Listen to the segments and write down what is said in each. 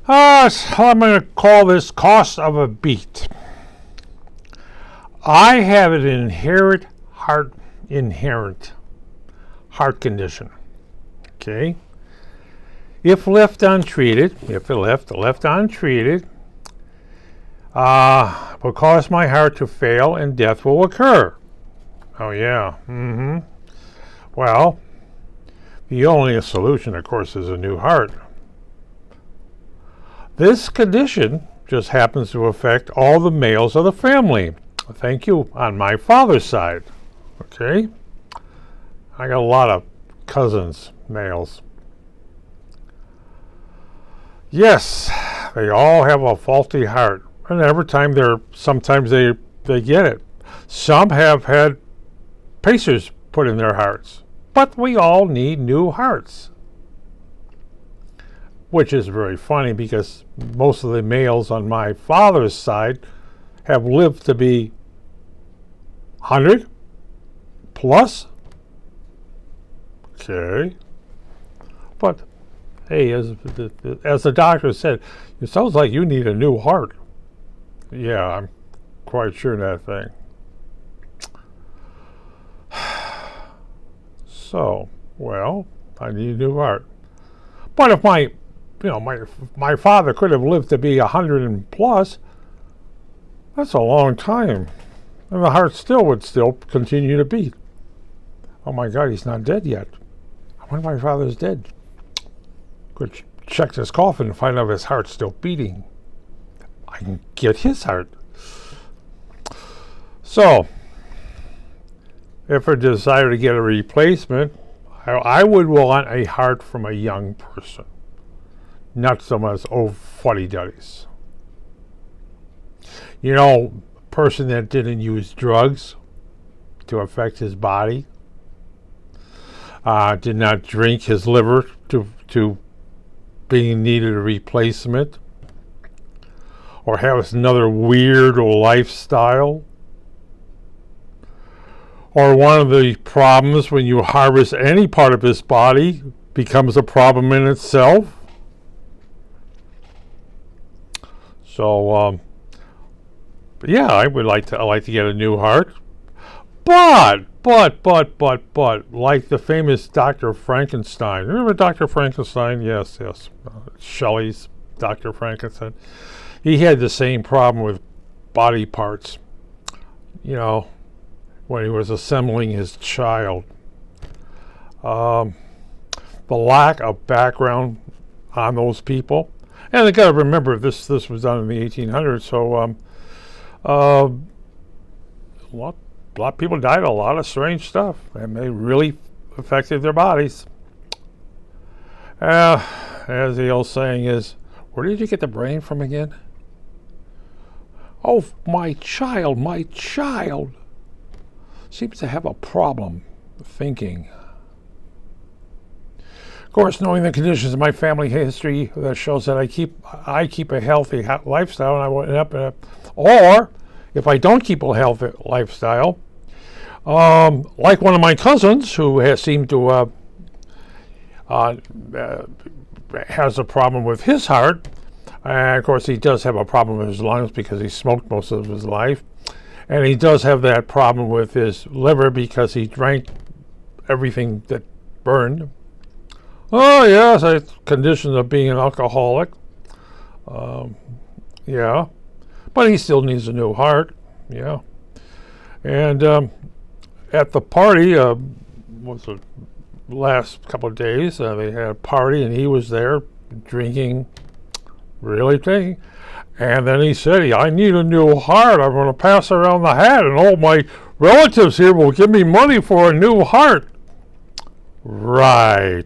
So I'm going to call this cost of a beat. I have an inherent heart condition. Okay? If left untreated, will cause my heart to fail and death will occur. Oh yeah. Well, the only solution, of course, is a new heart. This condition just happens to affect all the males of the family. Thank you, on my father's side. Okay? I got a lot of cousins, males. Yes, they all have a faulty heart. And every time sometimes they get it. Some have had pacers put in their hearts. But we all need new hearts. Which is very funny because most of the males on my father's side have lived to be 100 plus. Okay. But, hey, as the doctor said, it sounds like you need a new heart. Yeah, I'm quite sure of that thing. So, well, I need a new heart. But if my father could have lived to be 100 and plus, that's a long time. And the heart would still continue to beat. Oh my God, he's not dead yet. I wonder if my father's dead. Could check his coffin and find out if his heart's still beating. I can get his heart. So, if I desire to get a replacement, I would want a heart from a young person. Not someone's old fuddy-duddies. You know, a person that didn't use drugs to affect his body, did not drink his liver to being needed a replacement, or have another weird lifestyle, or one of the problems when you harvest any part of his body becomes a problem in itself. So, yeah, I would like to get a new heart, but, like the famous Dr. Frankenstein. Remember Dr. Frankenstein? Yes. Shelley's Dr. Frankenstein. He had the same problem with body parts, when he was assembling his child. The lack of background on those people. And I got to remember, this was done in the 1800s, so a lot of people died of a lot of strange stuff, and they really affected their bodies. As the old saying is, where did you get the brain from again? Oh, my child seems to have a problem thinking. Of course, knowing the conditions of my family history, that shows that I keep a healthy lifestyle, and I went up. Or if I don't keep a healthy lifestyle, like one of my cousins who has seemed to has a problem with his heart. And of course, he does have a problem with his lungs because he smoked most of his life, and he does have that problem with his liver because he drank everything that burned. Oh yes, it's conditions of being an alcoholic. Yeah, but he still needs a new heart. Yeah, and at the party, was the last couple of days, they had a party and he was there drinking, really drinking. And then he said, I need a new heart. I'm going to pass around the hat, and all my relatives here will give me money for a new heart. Right.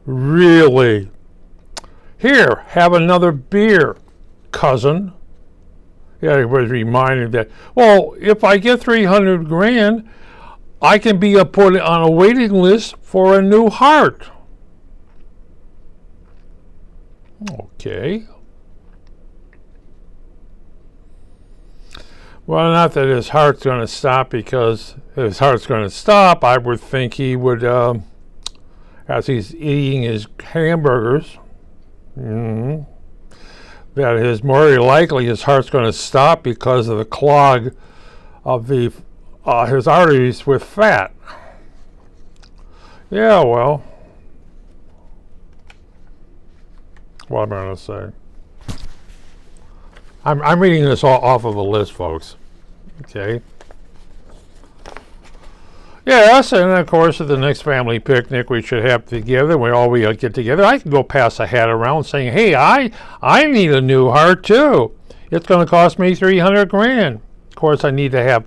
Really? Here, have another beer, cousin. Yeah, he was reminded that, well, if I get 300 grand, I can be put on a waiting list for a new heart. Okay. Well, not that his heart's going to stop, because if his heart's going to stop, I would think he would, as he's eating his hamburgers, that is very likely his heart's going to stop because of the clog of the his arteries with fat. Yeah, well, what am I going to say? I'm reading this all off of a list, folks. Okay. Yes, and of course, at the next family picnic we should have together, we all get together. I can go pass a hat around saying, "Hey, I need a new heart too. It's going to cost me $300,000." Of course, I need to have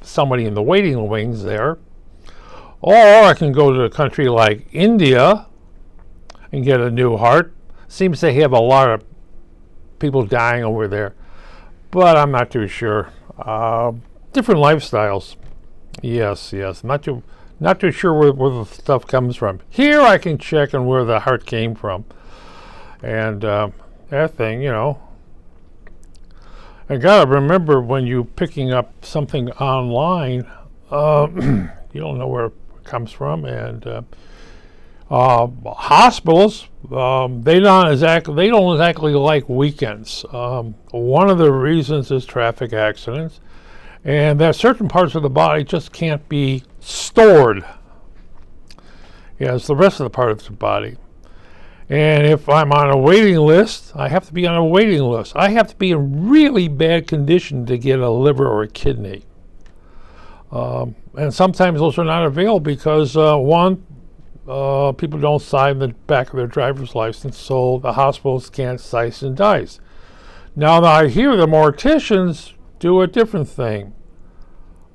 somebody in the waiting wings there. Or I can go to a country like India and get a new heart. Seems they have a lot of people dying over there, but I'm not too sure. Different lifestyles. Yes. Not too sure where the stuff comes from. Here I can check on where the heart came from, and that thing, I gotta remember when you picking up something online, you don't know where it comes from, and hospitals, they don't exactly like weekends. One of the reasons is traffic accidents, and that certain parts of the body just can't be stored as the rest of the parts of the body. And if I'm on a waiting list, I have to be on a waiting list. I have to be in really bad condition to get a liver or a kidney. And sometimes those are not available because, people don't sign the back of their driver's license, so the hospitals can't slice and dice. Now I hear the morticians do a different thing.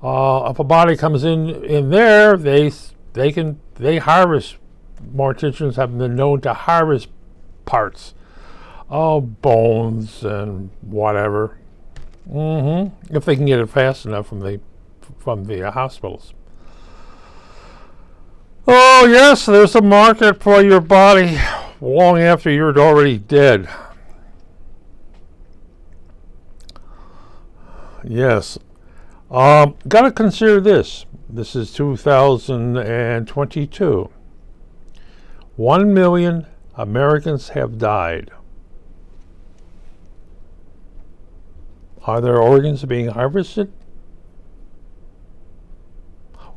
If a body comes in there, they harvest. Morticians have been known to harvest parts, bones and whatever, if they can get it fast enough from the hospitals. Oh yes, there's a market for your body long after you're already dead. Yes. Got to consider this. This is 2022. 1 million Americans have died. Are their organs being harvested?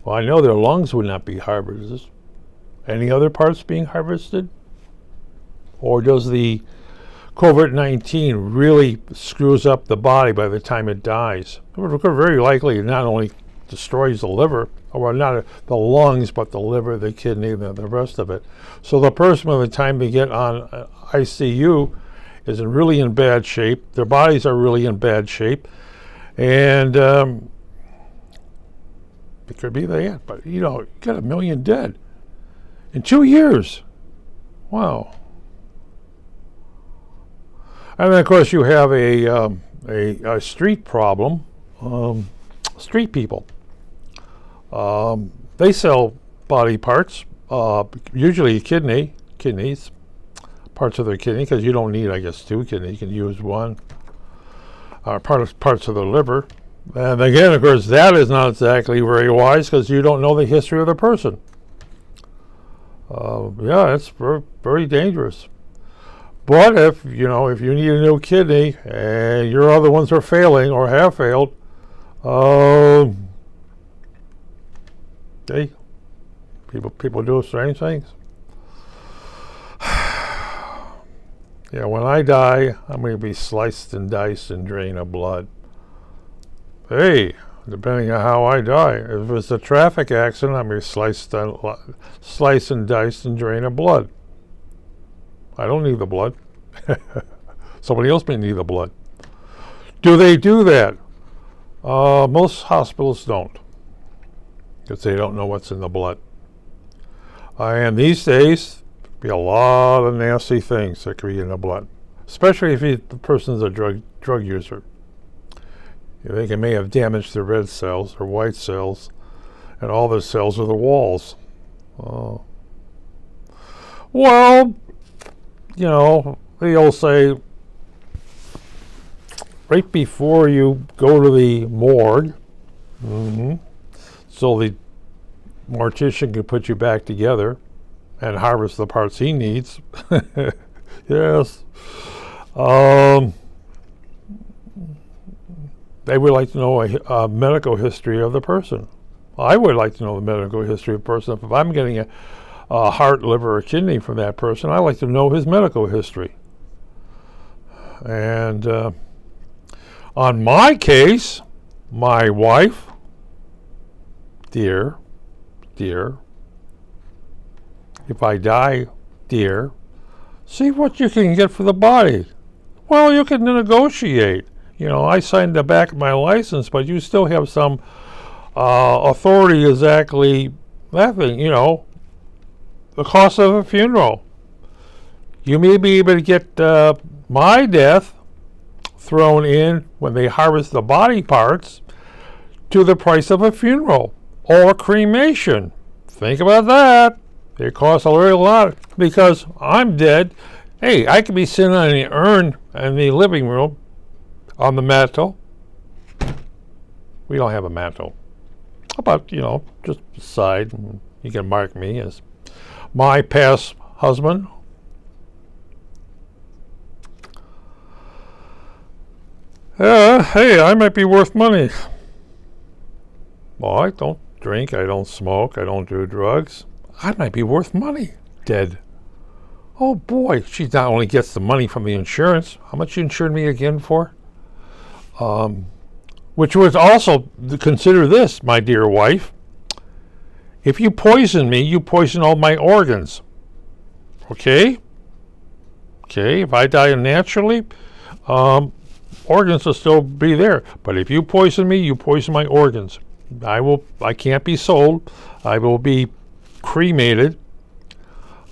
Well, I know their lungs would not be harvested. Any other parts being harvested? Or does the COVID-19 really screws up the body by the time it dies? Very likely it not only destroys the liver, or not the lungs, but the liver, the kidney, and the rest of it. So the person, by the time they get on ICU, is really in bad shape. Their bodies are really in bad shape, and it could be that. But you got 1 million dead in 2 years. Wow. And then of course you have a street problem. Street people. They sell body parts, usually kidneys, parts of their kidney, because you don't need, I guess, 2 kidneys. You can use one. Parts of the liver. And again, of course, that is not exactly very wise because you don't know the history of the person. Yeah, it's very, very dangerous. But if you need a new kidney and your other ones are failing or have failed, people do strange things. Yeah, when I die, I'm going to be sliced and diced and drained of blood. Hey, depending on how I die. If it's a traffic accident, I'm going to be sliced and diced and drained of blood. I don't need the blood. Somebody else may need the blood. Do they do that? Most hospitals don't, because they don't know what's in the blood. And these days, be a lot of nasty things that could be in the blood, especially if the person's a drug user. They may have damaged their red cells or white cells, and all the cells of the walls. Well, they'll say right before you go to the morgue, so the mortician can put you back together and harvest the parts he needs. Yes. Um, they would like to know a medical history of the person. I would like to know the medical history of the person. If I'm getting a heart, liver, or kidney from that person, I like to know his medical history. And on my case, my wife, dear, if I die, dear, see what you can get for the body. Well, you can negotiate. You know, I signed the back of my license, but you still have some authority exactly that thing, you know, the cost of a funeral. You may be able to get my death thrown in when they harvest the body parts to the price of a funeral or cremation. Think about that. It costs a very lot because I'm dead. Hey, I could be sitting on an urn in the living room on the mantle. We don't have a mantle. How about, you know, just beside, you can mark me as my past husband. Hey, I might be worth money. Well, I don't drink, I don't smoke, I don't do drugs. I might be worth money. Dead. Oh boy, she not only gets the money from the insurance. How much you insured me again for? Which was also, consider this, my dear wife. If you poison me, you poison all my organs. Okay? Okay, if I die naturally, organs will still be there. But if you poison me, you poison my organs. I can't be sold. I will be cremated.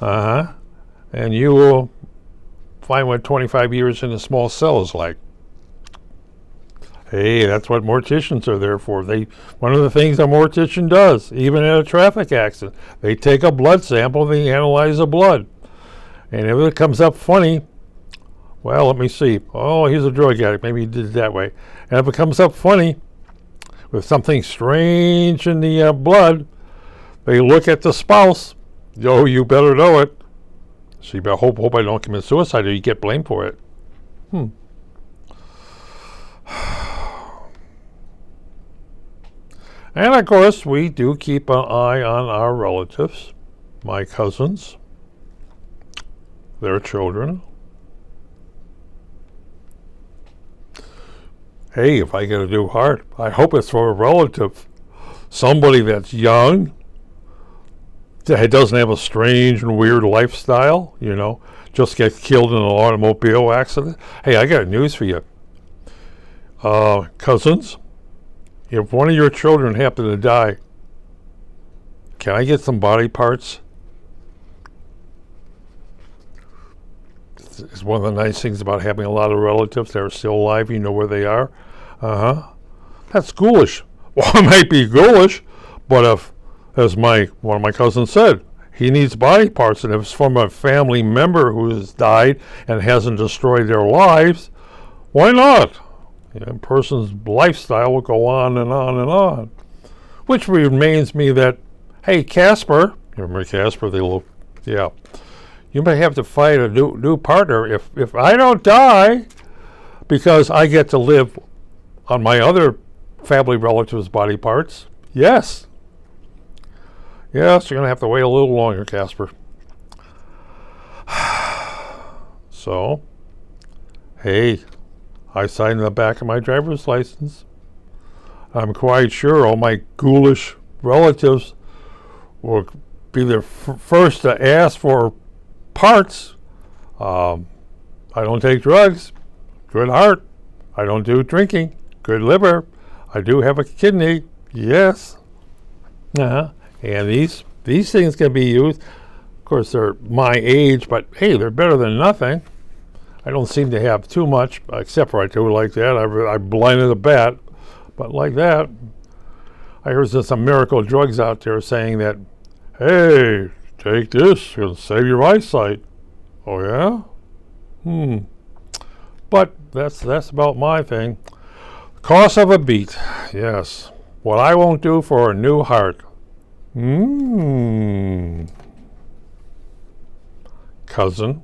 And you will find what 25 years in a small cell is like. Hey, that's what morticians are there for. One of the things a mortician does, even in a traffic accident, they take a blood sample, they analyze the blood. And if it comes up funny, well, let me see. Oh, he's a drug addict. Maybe he did it that way. And if it comes up funny, with something strange in the blood, they look at the spouse. Yo, you better know it. So you better hope I don't commit suicide or you get blamed for it. And of course, we do keep an eye on our relatives, my cousins, their children. Hey, if I get a new heart, I hope it's for a relative, somebody that's young, that doesn't have a strange and weird lifestyle, you know, just gets killed in an automobile accident. Hey, I got news for you. Cousins, if one of your children happen to die, can I get some body parts? It's one of the nice things about having a lot of relatives that are still alive. You know where they are. That's ghoulish. Well, it might be ghoulish, but if, as one of my cousins said, he needs body parts, and if it's from a family member who has died and hasn't destroyed their lives, why not? A person's lifestyle will go on and on and on. Which reminds me that, hey, Casper, you remember Casper, you may have to find a new partner if I don't die, because I get to live on my other family relatives' body parts. Yes, you're going to have to wait a little longer, Casper. So, hey, I signed the back of my driver's license. I'm quite sure all my ghoulish relatives will be the first to ask for parts. I don't take drugs. Good heart. I don't do drinking. Good liver. I do have a kidney. Yes. And these things can be used. Of course, they're my age, but hey, they're better than nothing. I don't seem to have too much, except for I do like that. I blinded a bat, but like that. I heard there's some miracle drugs out there saying that, hey, take this, it'll save your eyesight. Oh yeah? But that's about my thing. Cost of a beat, yes. What I won't do for a new heart. Cousin,